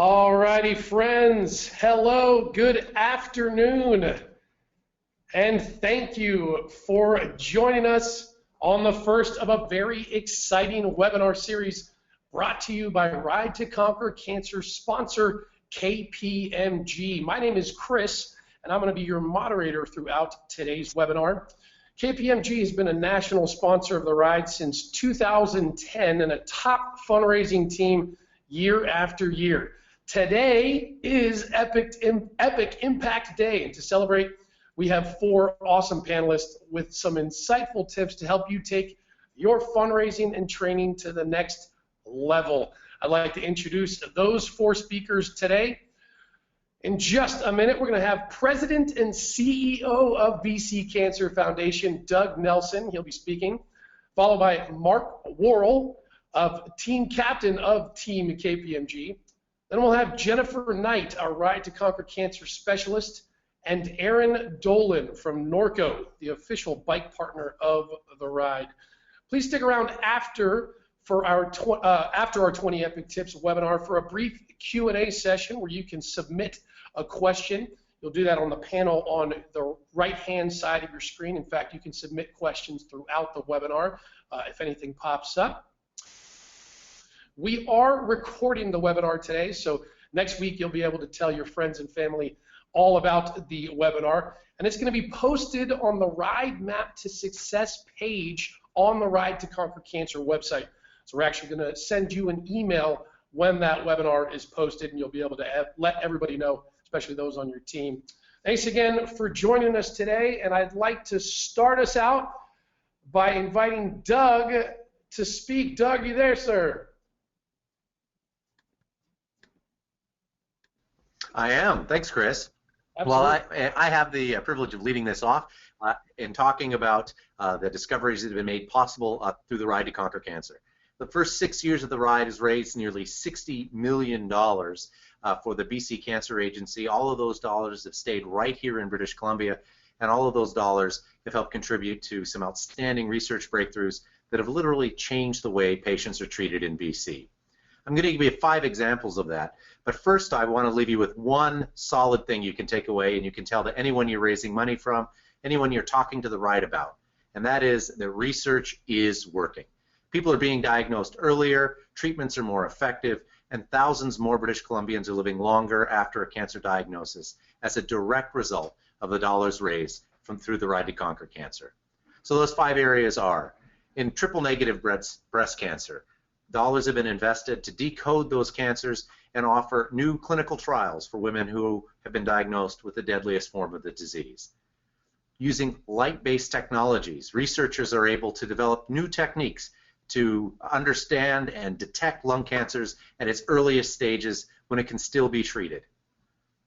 All righty, friends. Hello, good afternoon, and thank you for joining us on the first of a very exciting webinar series brought to you by Ride to Conquer Cancer sponsor KPMG. My name is Chris, and I'm going to be your moderator throughout today's webinar. KPMG has been a national sponsor of the ride since 2010 and a top fundraising team year after year. Today is Epic Impact Day, and to celebrate, we have 4 awesome panelists with some insightful tips to help you take your fundraising and training to the next level. I'd like to introduce those 4 speakers today. In just a minute, we're going to have President and CEO of BC Cancer Foundation, Doug Nelson. He'll be speaking, followed by Mark Worrell, team captain of Team KPMG. Then we'll have Jennifer Knight, our Ride to Conquer Cancer specialist, and Aaron Dolan from Norco, the official bike partner of the ride. Please stick around after our 20 Epic Tips webinar for a brief Q&A session where you can submit a question. You'll do that on the panel on the right-hand side of your screen. In fact, you can submit questions throughout the webinar if anything pops up. We are recording the webinar today, so next week you'll be able to tell your friends and family all about the webinar, and it's going to be posted on the Ride Map to Success page on the Ride to Conquer Cancer website. So we're actually going to send you an email when that webinar is posted, and you'll be able to let everybody know, especially those on your team. Thanks again for joining us today, and I'd like to start us out by inviting Doug to speak. Doug, you there, sir? I am. Thanks, Chris. Absolutely. Well, I have the privilege of leading this off in talking about the discoveries that have been made possible through the Ride to Conquer Cancer. The first 6 years of the ride has raised nearly $60 million for the BC Cancer Agency. All of those dollars have stayed right here in British Columbia, and all of those dollars have helped contribute to some outstanding research breakthroughs that have literally changed the way patients are treated in BC. I'm going to give you 5 examples of that, but first I want to leave you with one solid thing you can take away, and you can tell to anyone you're raising money from, anyone you're talking to the ride about, and that is that research is working. People are being diagnosed earlier, treatments are more effective, and thousands more British Columbians are living longer after a cancer diagnosis as a direct result of the dollars raised through the Ride to Conquer Cancer. So those 5 areas are: in triple-negative breast cancer, dollars have been invested to decode those cancers and offer new clinical trials for women who have been diagnosed with the deadliest form of the disease. Using light-based technologies, researchers are able to develop new techniques to understand and detect lung cancers at its earliest stages when it can still be treated.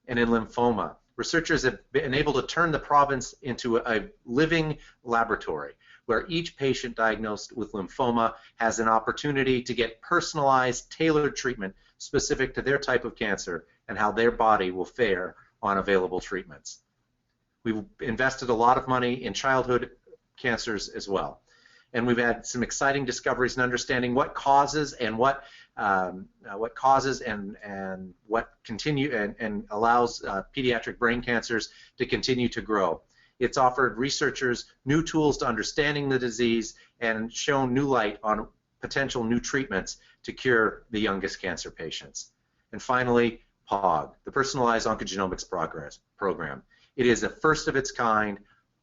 And in lymphoma, researchers have been able to turn the province into a living laboratory where each patient diagnosed with lymphoma has an opportunity to get personalized, tailored treatment specific to their type of cancer and how their body will fare on available treatments. We've invested a lot of money in childhood cancers as well, and we've had some exciting discoveries in understanding what causes and what continue and allows pediatric brain cancers to continue to grow. It's offered researchers new tools to understanding the disease and shown new light on potential new treatments to cure the youngest cancer patients. And finally, POG, the Personalized Oncogenomics Program. It is a first of its kind,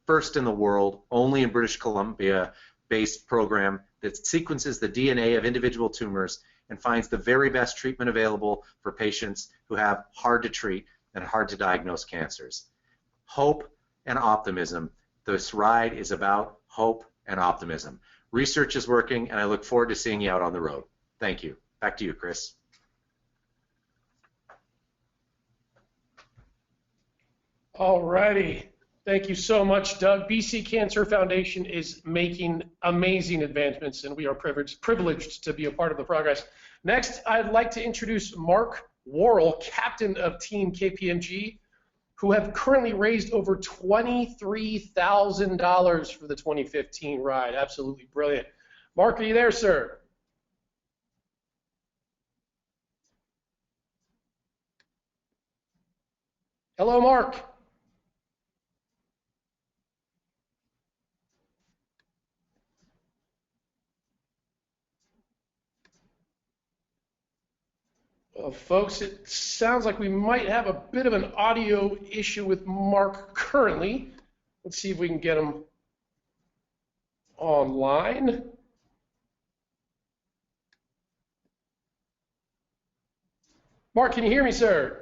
first in the world, only in British Columbia-based program that sequences the DNA of individual tumors and finds the very best treatment available for patients who have hard to treat and hard to diagnose cancers. Hope and optimism. This ride is about hope and optimism. Research is working, and I look forward to seeing you out on the road. Thank you. Back to you, Chris. All righty. Thank you so much, Doug. BC Cancer Foundation is making amazing advancements, and we are privileged to be a part of the progress. Next, I'd like to introduce Mark Worrell, captain of Team KPMG, who have currently raised over $23,000 for the 2015 ride. Absolutely brilliant. Mark, are you there, sir? Hello, Mark. Well, folks, it sounds like we might have a bit of an audio issue with Mark currently. Let's see if we can get him online. Mark, can you hear me, sir?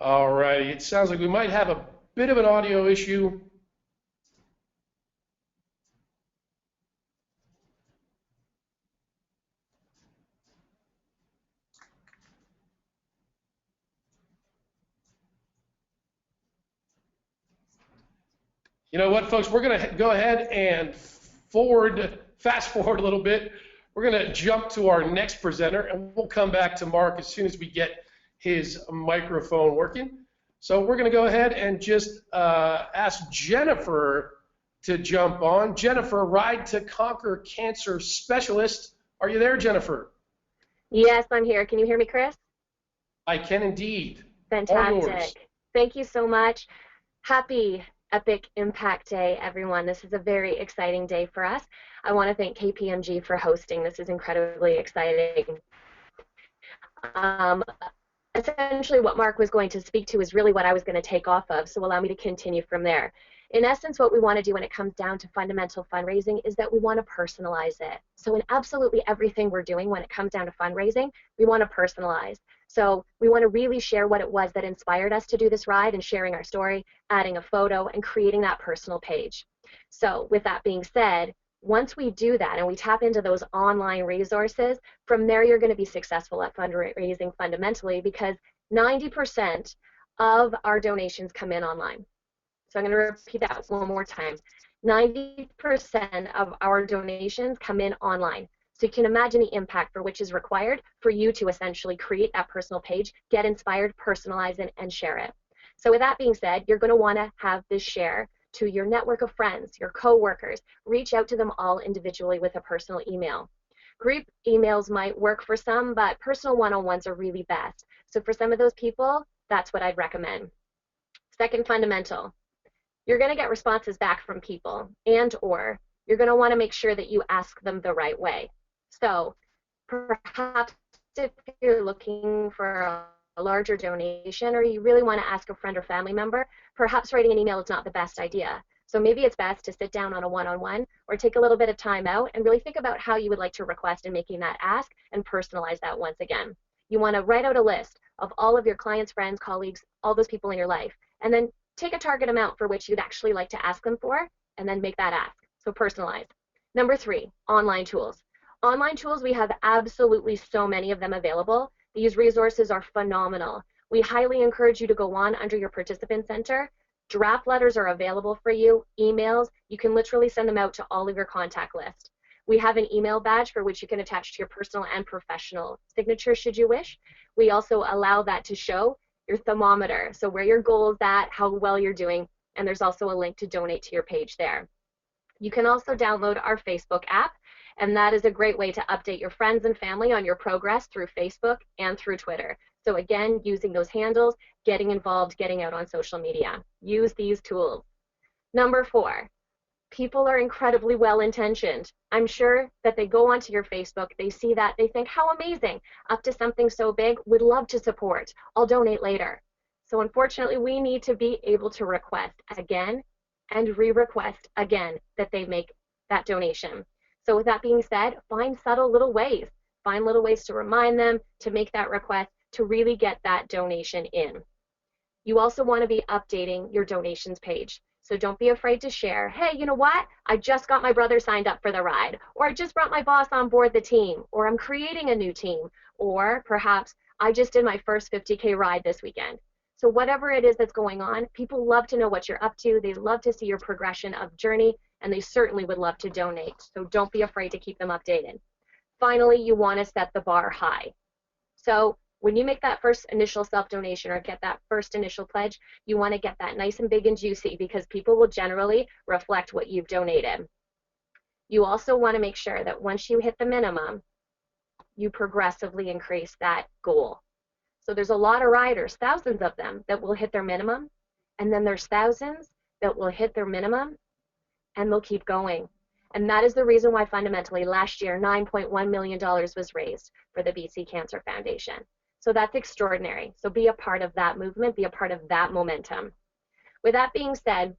All right, it sounds like we might have a bit of an audio issue. You know what, folks, we're going to go ahead and fast forward a little bit. We're going to jump to our next presenter, and we'll come back to Mark as soon as we get his microphone working. So we're going to go ahead and just ask Jennifer to jump on. Jennifer, Ride to Conquer Cancer Specialist. Are you there, Jennifer? Yes, I'm here. Can you hear me, Chris? I can indeed. Fantastic. Thank you so much. Happy Epic Impact Day, everyone. This is a very exciting day for us. I want to thank KPMG for hosting. This is incredibly exciting. Essentially, what Mark was going to speak to is really what I was going to take off of, so allow me to continue from there. In essence, what we want to do when it comes down to fundamental fundraising is that we want to personalize it. So in absolutely everything we're doing when it comes down to fundraising, we want to personalize. So we want to really share what it was that inspired us to do this ride and sharing our story, adding a photo, and creating that personal page. So with that being said, once we do that and we tap into those online resources, from there you're going to be successful at fundraising fundamentally, because 90% of our donations come in online. So I'm going to repeat that one more time. 90% of our donations come in online. So you can imagine the impact for which is required for you to essentially create that personal page, get inspired, personalize it, and share it. So with that being said, you're going to want to have this share to your network of friends, your coworkers. Reach out to them all individually with a personal email. Group emails might work for some, but personal one-on-ones are really best. So for some of those people, that's what I'd recommend. Second fundamental, you're going to get responses back from people, and or you're going to want to make sure that you ask them the right way. So perhaps if you're looking for a larger donation, or you really want to ask a friend or family member, perhaps writing an email is not the best idea. So maybe it's best to sit down on a one-on-one or take a little bit of time out and really think about how you would like to request in making that ask and personalize that once again. You want to write out a list of all of your clients, friends, colleagues, all those people in your life, and then take a target amount for which you'd actually like to ask them for, and then make that ask. So personalize. Number 3, online tools. Online tools, we have absolutely so many of them available. These resources are phenomenal. We highly encourage you to go on under your participant center. Draft letters are available for you, emails. You can literally send them out to all of your contact list. We have an email badge for which you can attach to your personal and professional signature should you wish. We also allow that to show your thermometer, so where your goal is at, how well you're doing, and there's also a link to donate to your page there. You can also download our Facebook app, and that is a great way to update your friends and family on your progress through Facebook and through Twitter. So again, using those handles, getting involved, getting out on social media. Use these tools. Number 4, people are incredibly well-intentioned. I'm sure that they go onto your Facebook, they see that, they think, how amazing, up to something so big, would love to support, I'll donate later. So unfortunately, we need to be able to request again and re-request again that they make that donation. So with that being said, find subtle little ways. Find little ways to remind them, to make that request, to really get that donation in. You also want to be updating your donations page. So don't be afraid to share, hey, you know what? I just got my brother signed up for the ride, or I just brought my boss on board the team, or I'm creating a new team, or perhaps I just did my first 50K ride this weekend. So whatever it is that's going on, people love to know what you're up to. They love to see your progression of journey, and they certainly would love to donate. So don't be afraid to keep them updated. Finally, you want to set the bar high. So when you make that first initial self-donation or get that first initial pledge, you want to get that nice and big and juicy, because people will generally reflect what you've donated. You also want to make sure that once you hit the minimum, you progressively increase that goal. So there's a lot of riders, thousands of them, that will hit their minimum, and then there's thousands that will hit their minimum and they'll keep going. And that is the reason why fundamentally last year $9.1 million was raised for the BC Cancer Foundation. So that's extraordinary. So be a part of that movement, be a part of that momentum. With that being said,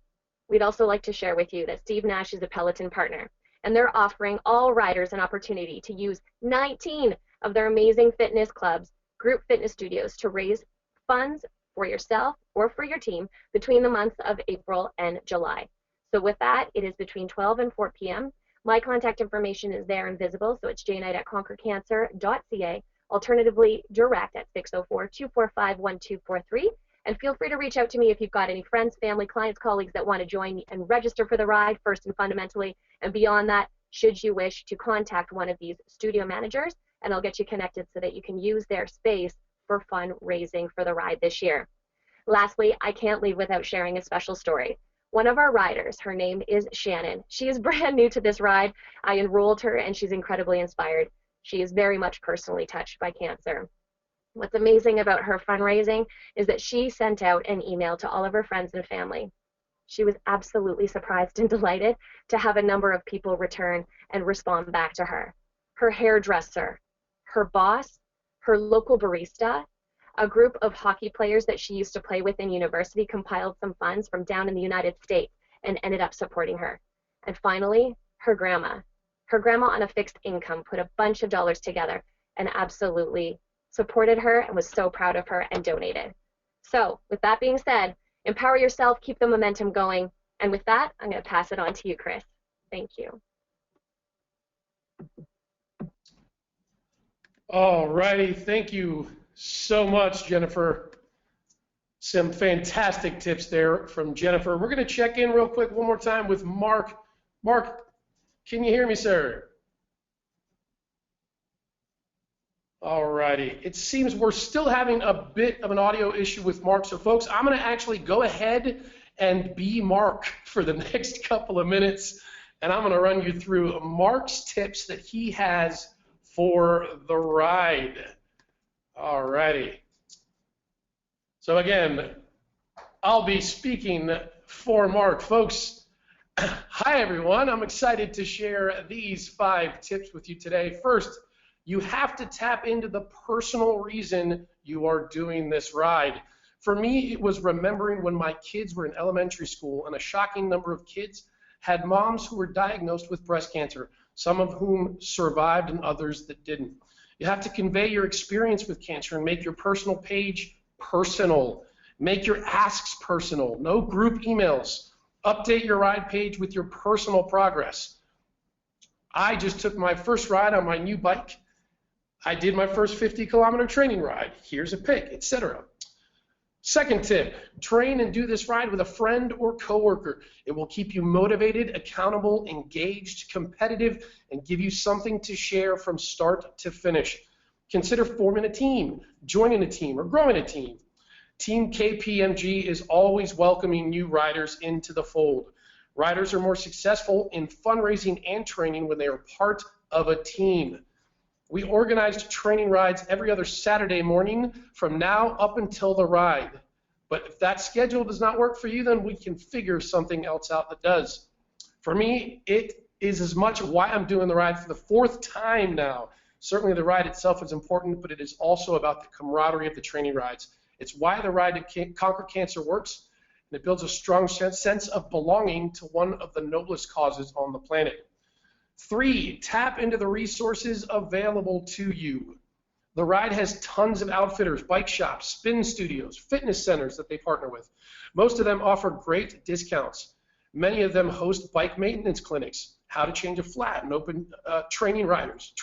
we'd also like to share with you that Steve Nash is a Peloton partner, and they're offering all riders an opportunity to use 19 of their amazing fitness clubs, group fitness studios, to raise funds for yourself or for your team between the months of April and July. So with that, it is between 12 and 4 p.m. My contact information is there and visible, so it's jknight@conquercancer.ca. Alternatively, direct at 604-245-1243. And feel free to reach out to me if you've got any friends, family, clients, colleagues that want to join me and register for the ride first and fundamentally. And beyond that, should you wish to contact one of these studio managers, and I'll get you connected so that you can use their space for fundraising for the ride this year. Lastly, I can't leave without sharing a special story. One of our riders, her name is Shannon. She is brand new to this ride. I enrolled her and she's incredibly inspired. She is very much personally touched by cancer. What's amazing about her fundraising is that she sent out an email to all of her friends and family. She was absolutely surprised and delighted to have a number of people return and respond back to her. Her hairdresser, her boss, her local barista, a group of hockey players that she used to play with in university compiled some funds from down in the United States and ended up supporting her. And finally, her grandma. Her grandma on a fixed income put a bunch of dollars together and absolutely supported her and was so proud of her and donated. So with that being said, empower yourself, keep the momentum going. And with that, I'm going to pass it on to you, Chris. Thank you. All righty, thank you so much, Jennifer. Some fantastic tips there from Jennifer. We're going to check in real quick one more time with Mark. Mark, can you hear me, sir? All righty. It seems we're still having a bit of an audio issue with Mark. So, folks, I'm going to actually go ahead and be Mark for the next couple of minutes, and I'm going to run you through Mark's tips that he has for the ride. All righty. So again, I'll be speaking for Mark. Folks, hi everyone. I'm excited to share these 5 tips with you today. First, you have to tap into the personal reason you are doing this ride. For me, it was remembering when my kids were in elementary school and a shocking number of kids had moms who were diagnosed with breast cancer, some of whom survived and others that didn't. You have to convey your experience with cancer and make your personal page personal. Make your asks personal. No group emails. Update your ride page with your personal progress. I just took my first ride on my new bike. I did my first 50-kilometer training ride. Here's a pic, etc. Second tip, train and do this ride with a friend or coworker. It will keep you motivated, accountable, engaged, competitive, and give you something to share from start to finish. Consider forming a team, joining a team, or growing a team. Team KPMG is always welcoming new riders into the fold. Riders are more successful in fundraising and training when they are part of a team. We organized training rides every other Saturday morning from now up until the ride. But if that schedule does not work for you, then we can figure something else out that does. For me, it is as much why I'm doing the ride for the 4th time now. Certainly the ride itself is important, but it is also about the camaraderie of the training rides. It's why the ride to Conquer Cancer works, and it builds a strong sense of belonging to one of the noblest causes on the planet. 3, tap into the resources available to you. The ride has tons of outfitters, bike shops, spin studios, fitness centers that they partner with. Most of them offer great discounts. Many of them host bike maintenance clinics, how to change a flat, and open training rides.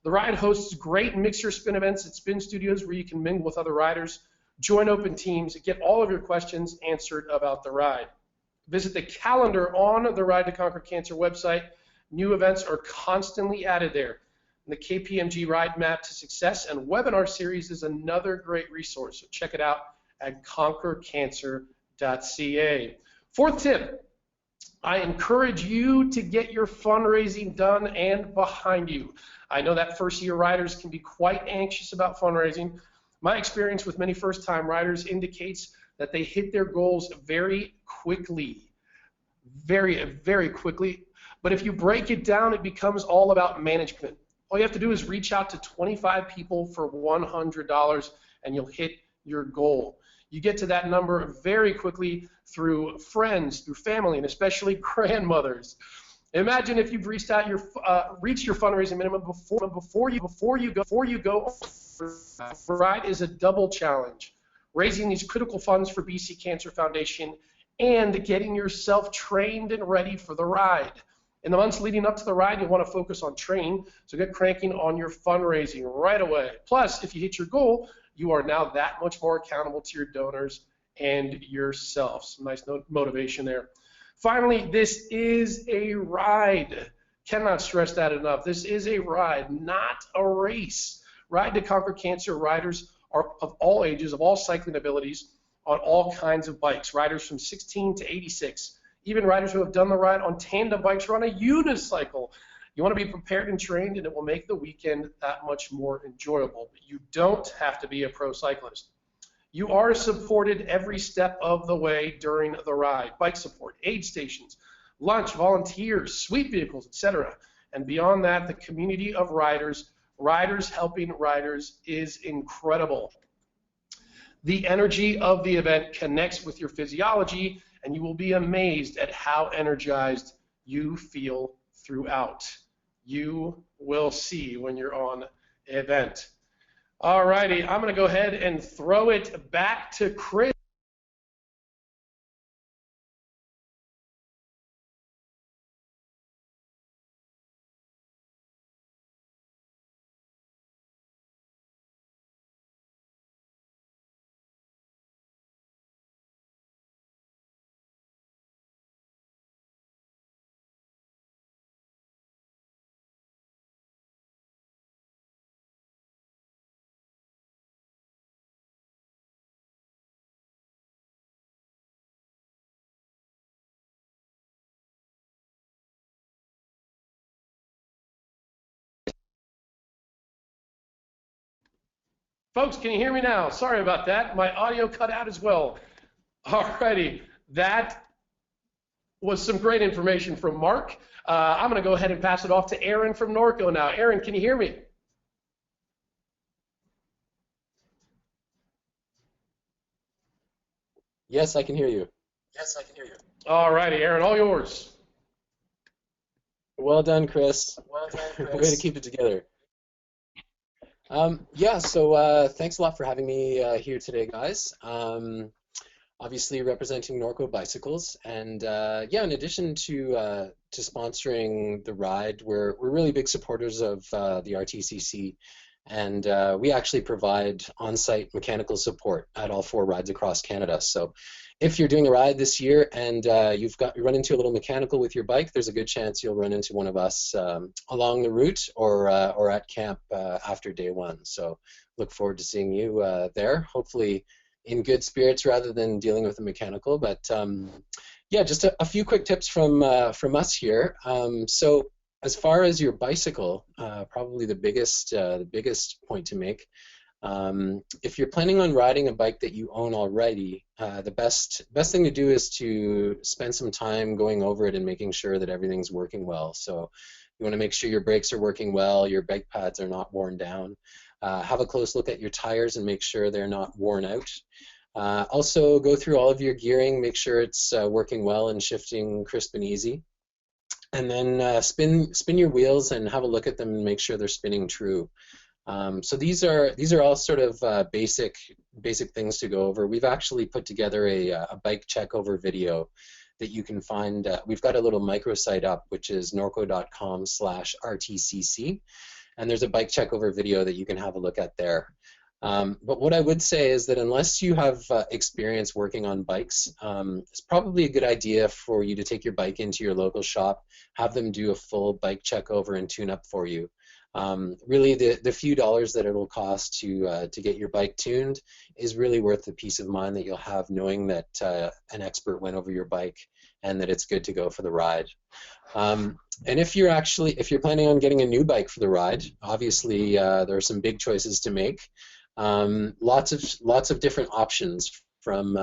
The ride hosts great mixer spin events at spin studios where you can mingle with other riders, join open teams, and get all of your questions answered about the ride. Visit the calendar on the Ride to Conquer Cancer website. New events are constantly added there. And the KPMG Ride Map to Success and webinar series is another great resource. So check it out at conquercancer.ca. 4th tip, I encourage you to get your fundraising done and behind you. I know that first-year riders can be quite anxious about fundraising. My experience with many first-time riders indicates that they hit their goals very quickly, very quickly. But if you break it down, it becomes all about management. All you have to do is reach out to 25 people for $100 and you'll hit your goal. You get to that number very quickly through friends, through family, and especially grandmothers. Imagine if you've reached your fundraising minimum before you go. Ride is a double challenge: raising these critical funds for BC Cancer Foundation and getting yourself trained and ready for the ride. In the months leading up to the ride, you want to focus on training, so get cranking on your fundraising right away. Plus, if you hit your goal, you are now that much more accountable to your donors and yourself. Some nice motivation there. Finally, this is a ride. Cannot stress that enough. This is a ride, not a race. Ride to Conquer Cancer riders are of all ages, of all cycling abilities, on all kinds of bikes. Riders from 16 to 86. Even riders who have done the ride on tandem bikes or on a unicycle. You want to be prepared and trained, and it will make the weekend that much more enjoyable. But you don't have to be a pro cyclist. You are supported every step of the way during the ride. Bike support, aid stations, lunch, volunteers, sweep vehicles, etc. And beyond that, the community of riders helping riders, is incredible. The energy of the event connects with your physiology, and you will be amazed at how energized you feel throughout. You will see when you're on event. All righty, I'm going to go ahead and throw it back to Chris. Folks, can you hear me now? Sorry about that. My audio cut out as well. Alrighty, that was some great information from Mark. I'm going to go ahead and pass it off to Aaron from Norco now. Aaron, can you hear me? Yes, I can hear you. Alrighty, Aaron, all yours. Well done, Chris. Way to keep it together. Yeah, so thanks a lot for having me here today, guys. Obviously representing Norco Bicycles, and yeah, in addition to sponsoring the ride, we're really big supporters of the RTCC, and we actually provide on-site mechanical support at all 4 rides across Canada. So if you're doing a ride this year and you run into a little mechanical with your bike, there's a good chance you'll run into one of us along the route or at camp after day 1. So look forward to seeing you there, hopefully in good spirits rather than dealing with a mechanical. But yeah, just a few quick tips from us here. So as far as your bicycle, probably the biggest point to make. If you're planning on riding a bike that you own already, the best thing to do is to spend some time going over it and making sure that everything's working well. So you want to make sure your brakes are working well, your brake pads are not worn down. Have a close look at your tires and make sure they're not worn out. Also go through all of your gearing, make sure it's working well and shifting crisp and easy. And then spin your wheels and have a look at them and make sure they're spinning true. So these are all sort of basic things to go over. We've actually put together a bike check over video that you can find. We've got a little microsite up, which is norco.com/rtcc, and there's a bike check over video that you can have a look at there. But what I would say is that unless you have experience working on bikes, it's probably a good idea for you to take your bike into your local shop, have them do a full bike check over and tune up for you. Really, the few dollars that it'll cost to get your bike tuned is really worth the peace of mind that you'll have knowing that an expert went over your bike and that it's good to go for the ride. And if you're planning on getting a new bike for the ride, obviously there are some big choices to make. Lots of different options from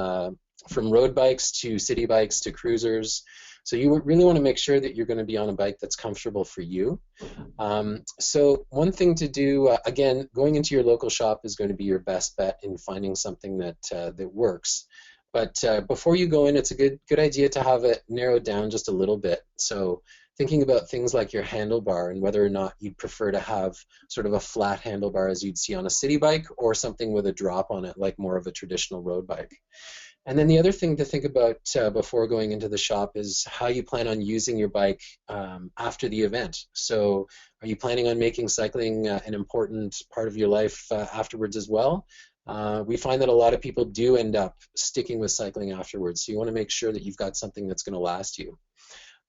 road bikes to city bikes to cruisers. So you really want to make sure that you're going to be on a bike that's comfortable for you. So one thing to do, again, going into your local shop is going to be your best bet in finding something that works. But before you go in, it's a good idea to have it narrowed down just a little bit. So thinking about things like your handlebar and whether or not you'd prefer to have sort of a flat handlebar as you'd see on a city bike, or something with a drop on it like more of a traditional road bike. And then the other thing to think about before going into the shop is how you plan on using your bike after the event. So are you planning on making cycling an important part of your life afterwards as well? We find that a lot of people do end up sticking with cycling afterwards, so you want to make sure that you've got something that's going to last you.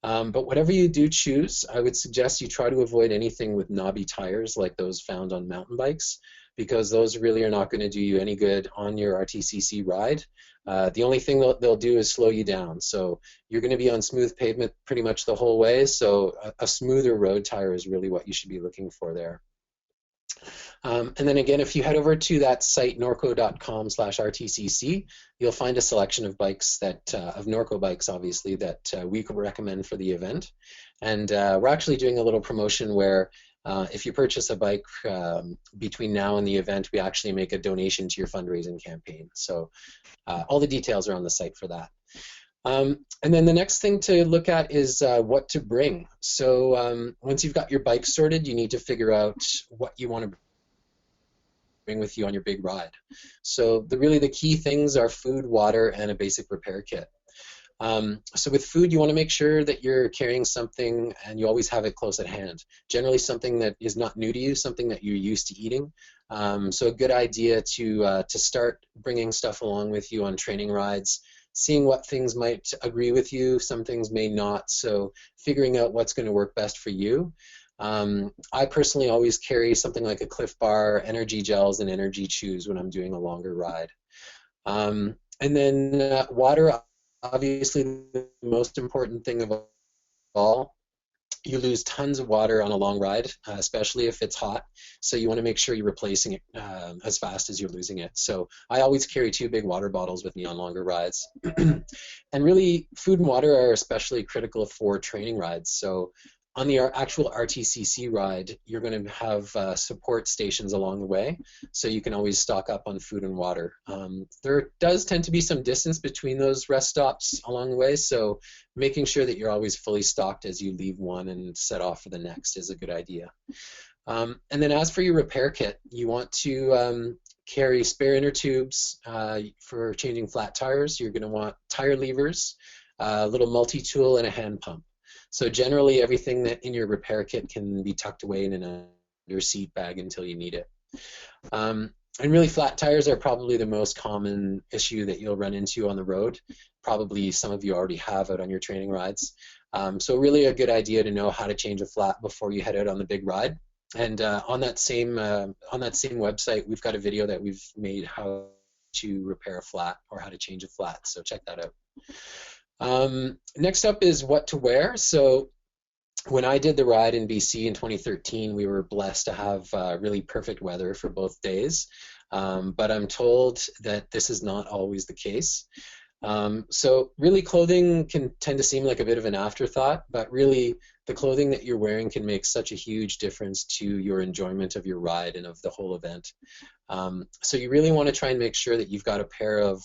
But whatever you do choose, I would suggest you try to avoid anything with knobby tires like those found on mountain bikes, because those really are not going to do you any good on your RTCC ride. The only thing they'll do is slow you down. So you're going to be on smooth pavement pretty much the whole way, so a smoother road tire is really what you should be looking for there. And then again, if you head over to that site, norco.com/RTCC, you'll find a selection of bikes of Norco bikes, obviously, that we could recommend for the event. And we're actually doing a little promotion where if you purchase a bike between now and the event, we actually make a donation to your fundraising campaign. So all the details are on the site for that. And then the next thing to look at is what to bring. So once you've got your bike sorted, you need to figure out what you want to bring with you on your big ride. So really the key things are food, water, and a basic repair kit. So with food, you want to make sure that you're carrying something and you always have it close at hand. Generally something that is not new to you, something that you're used to eating. So a good idea to start bringing stuff along with you on training rides, seeing what things might agree with you, some things may not, so figuring out what's going to work best for you. I personally always carry something like a Cliff Bar, energy gels, and energy chews when I'm doing a longer ride. And then water, obviously the most important thing of all. You lose tons of water on a long ride, especially if it's hot, so you want to make sure you're replacing it as fast as you're losing it. So I always carry 2 big water bottles with me on longer rides. And really, food and water are especially critical for training rides. So on the actual RTCC ride, you're going to have support stations along the way, so you can always stock up on food and water. There does tend to be some distance between those rest stops along the way, so making sure that you're always fully stocked as you leave one and set off for the next is a good idea. And then as for your repair kit, you want to carry spare inner tubes for changing flat tires. You're going to want tire levers, a little multi-tool, and a hand pump. So generally everything that in your repair kit can be tucked away in your seat bag until you need it. And really flat tires are probably the most common issue that you'll run into on the road. Probably some of you already have out on your training rides. So really a good idea to know how to change a flat before you head out on the big ride. And on that same website, we've got a video that we've made how to repair a flat or how to change a flat. So check that out. Next up is what to wear. So when I did the ride in BC in 2013, we were blessed to have really perfect weather for both days. But I'm told that this is not always the case. So really clothing can tend to seem like a bit of an afterthought, but really the clothing that you're wearing can make such a huge difference to your enjoyment of your ride and of the whole event. So you really want to try and make sure that you've got a pair of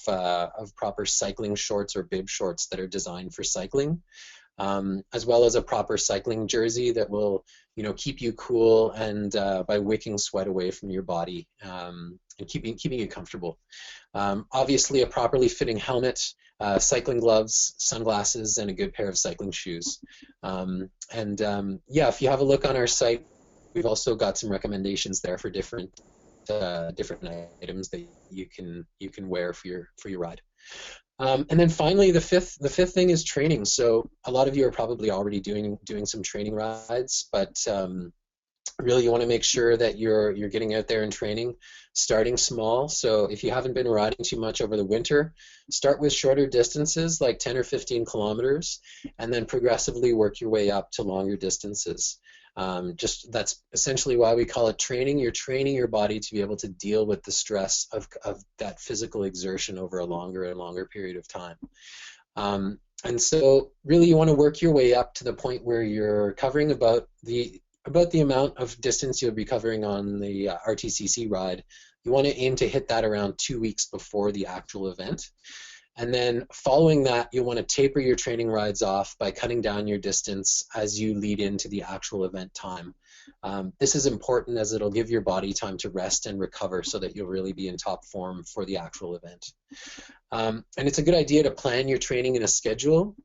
proper cycling shorts or bib shorts that are designed for cycling, as well as a proper cycling jersey that will, keep you cool and by wicking sweat away from your body and keeping you comfortable. Obviously, a properly fitting helmet, cycling gloves, sunglasses, and a good pair of cycling shoes. Yeah, if you have a look on our site, we've also got some recommendations there for different items that you can wear for your ride. And then finally, the fifth thing is training. So a lot of you are probably already doing some training rides, but Really, you want to make sure that you're getting out there and training, starting small. So if you haven't been riding too much over the winter, start with shorter distances like 10 or 15 kilometers, and then progressively work your way up to longer distances. Just that's essentially why we call it training. You're training your body to be able to deal with the stress of that physical exertion over a longer and longer period of time. And so really you want to work your way up to the point where you're covering about the amount of distance you'll be covering on the RTCC ride. You want to aim to hit that around 2 weeks before the actual event. And then following that, you'll want to taper your training rides off by cutting down your distance as you lead into the actual event time. This is important as it'll give your body time to rest and recover so that you'll really be in top form for the actual event. And it's a good idea to plan your training in a schedule,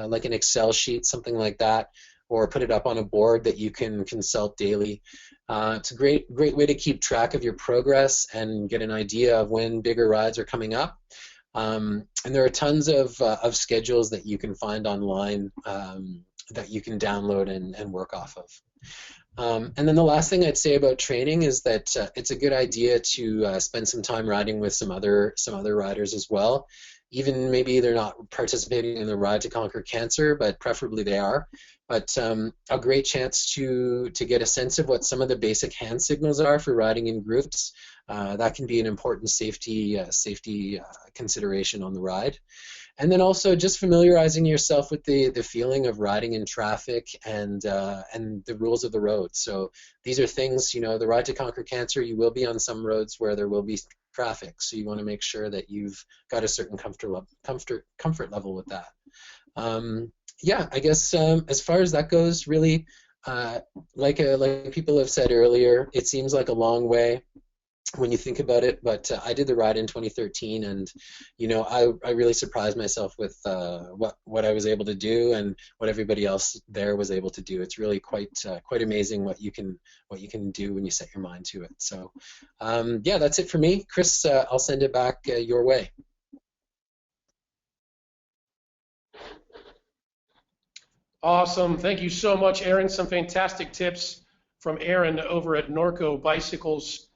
like an Excel sheet, something like that, or put it up on a board that you can consult daily. It's a great way to keep track of your progress and get an idea of when bigger rides are coming up. And there are tons of schedules that you can find online that you can download and work off of. And then the last thing I'd say about training is that it's a good idea to spend some time riding with some other riders as well. Even maybe they're not participating in the Ride to Conquer Cancer, but preferably they are. But a great chance to get a sense of what some of the basic hand signals are for riding in groups. That can be an important safety consideration on the ride. And then also just familiarizing yourself with the feeling of riding in traffic and the rules of the road. So these are things, you know, the Ride to Conquer Cancer, you will be on some roads where there will be traffic. So you want to make sure that you've got a certain comfort level with that. Yeah, I guess as far as that goes, really, like people have said earlier, it seems like a long way when you think about it, but I did the ride in 2013, and you know, I really surprised myself with what I was able to do and what everybody else there was able to do. It's really quite amazing what you can do when you set your mind to it. So yeah, that's it for me. Chris, I'll send it back your way. Awesome. Thank you so much, Aaron. Some fantastic tips from Aaron over at Norco Bicycles.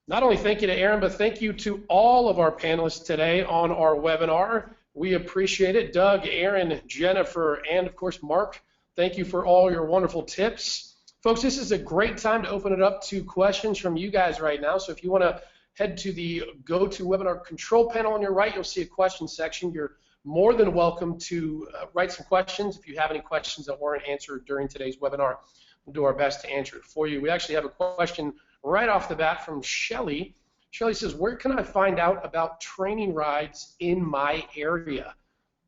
Not only thank you to Aaron, but thank you to all of our panelists today on our webinar. We appreciate it. Doug, Aaron, Jennifer, and of course, Mark, thank you for all your wonderful tips. Folks, this is a great time to open it up to questions from you guys right now. So if you want to head to the GoToWebinar control panel on your right, you'll see a question section. You're more than welcome to write some questions. If you have any questions that weren't answered during today's webinar, we'll do our best to answer it for you. We actually have a question right off the bat from Shelly. Shelly says, where can I find out about training rides in my area?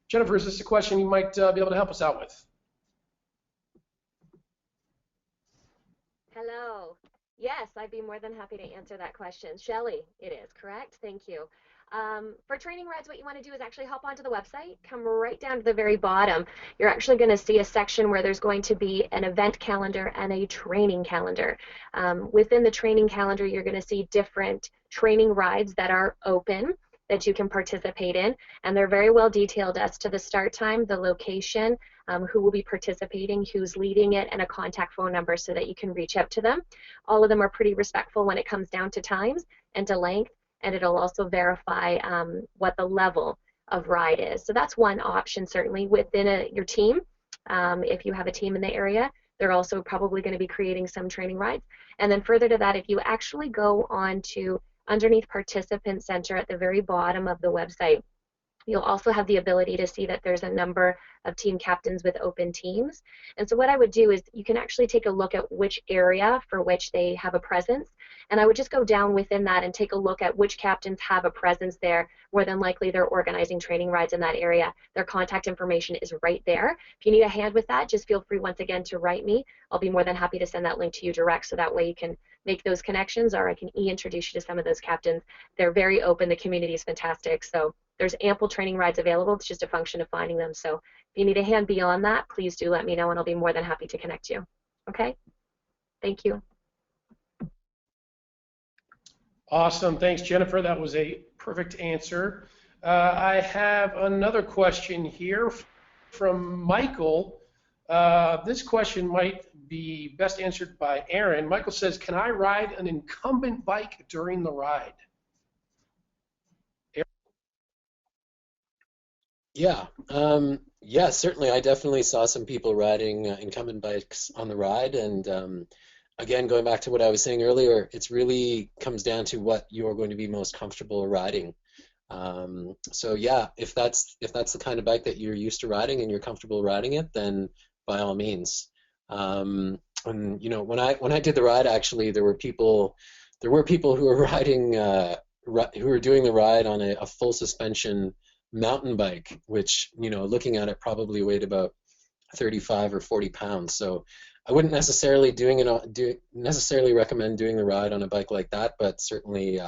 Jennifer, is this a question you might be able to help us out with? Hello. Yes, I'd be more than happy to answer that question. Shelly, it is, correct? Thank you. For training rides, what you want to do is actually hop onto the website, come right down to the very bottom. You're actually going to see a section where there's going to be an event calendar and a training calendar. Within the training calendar, you're going to see different training rides that are open that you can participate in, and they're very well detailed as to the start time, the location, who will be participating, who's leading it, and a contact phone number so that you can reach out to them. All of them are pretty respectful when it comes down to times and to length, and it'll also verify what the level of ride is. So that's one option certainly within your team. If you have a team in the area, they're also probably going to be creating some training rides. And then further to that, if you actually go on to underneath Participant Center at the very bottom of the website, you'll also have the ability to see that there's a number of team captains with open teams. And so what I would do is you can actually take a look at which area for which they have a presence. And I would just go down within that and take a look at which captains have a presence there. More than likely they're organizing training rides in that area. Their contact information is right there. If you need a hand with that, just feel free once again to write me. I'll be more than happy to send that link to you direct so that way you can make those connections, or I can introduce you to some of those captains. They're very open. The community is fantastic. So there's ample training rides available. It's just a function of finding them. So if you need a hand beyond that, please do let me know and I'll be more than happy to connect you. Okay? Thank you. Awesome. Thanks, Jennifer. That was a perfect answer. I have another question here from Michael. This question might be best answered by Aaron. Michael says, can I ride an incumbent bike during the ride? Yeah, yeah, certainly. I definitely saw some people riding incumbent bikes on the ride, and again, going back to what I was saying earlier, it's really comes down to what you're going to be most comfortable riding. So yeah, if that's the kind of bike that you're used to riding and you're comfortable riding it, then by all means. And you know, when I did the ride, actually, there were people who were riding who were doing the ride on a full suspension mountain bike, which, you know, looking at it, probably weighed about 35 or 40 pounds. So I wouldn't necessarily recommend doing the ride on a bike like that, but certainly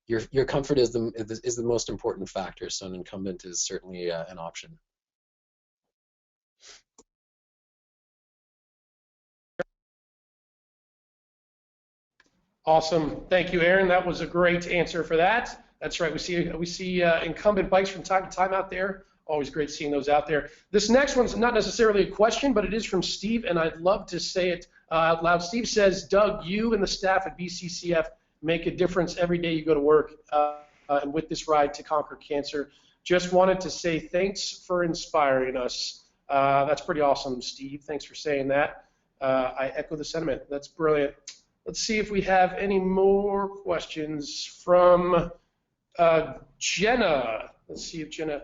your comfort is the most important factor. So an incumbent is certainly an option. Awesome. Thank you, Aaron. That was a great answer for that. That's right. We see incumbent bikes from time to time out there. Always great seeing those out there. This next one's not necessarily a question, but it is from Steve, and I'd love to say it out loud. Steve says, Doug, you and the staff at BCCF make a difference every day you go to work, and with this ride to conquer cancer. Just wanted to say thanks for inspiring us. That's pretty awesome, Steve. Thanks for saying that. I echo the sentiment. That's brilliant. Let's see if we have any more questions from Jenna. Let's see if Jenna,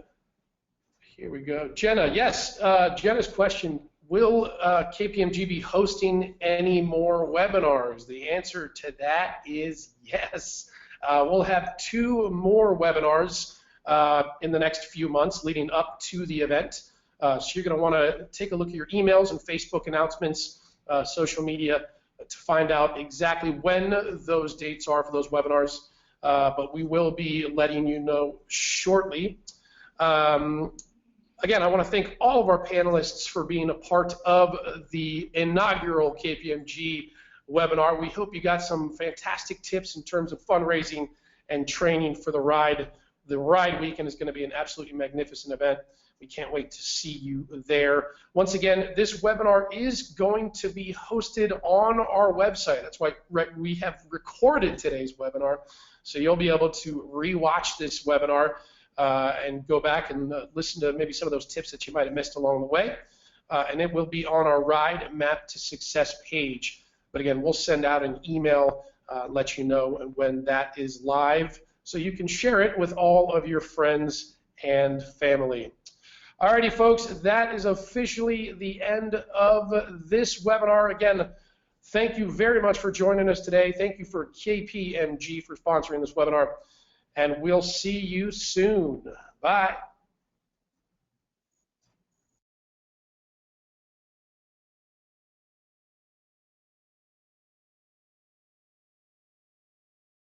here we go. Jenna, yes, Jenna's question, will KPMG be hosting any more webinars? The answer to that is yes. We'll have 2 more webinars in the next few months leading up to the event. So you're going to want to take a look at your emails and Facebook announcements, social media, to find out exactly when those dates are for those webinars, but we will be letting you know shortly. Again, I want to thank all of our panelists for being a part of the inaugural KPMG webinar. We hope you got some fantastic tips in terms of fundraising and training for the ride. The ride weekend is going to be an absolutely magnificent event. We can't wait to see you there. Once again, this webinar is going to be hosted on our website. That's why we have recorded today's webinar, so you'll be able to rewatch this webinar and go back and listen to maybe some of those tips that you might have missed along the way. And it will be on our Ride Map to Success page. But again, we'll send out an email, let you know when that is live, so you can share it with all of your friends and family. Alrighty, folks, that is officially the end of this webinar. Again, thank you very much for joining us today. Thank you for KPMG for sponsoring this webinar, and we'll see you soon. Bye.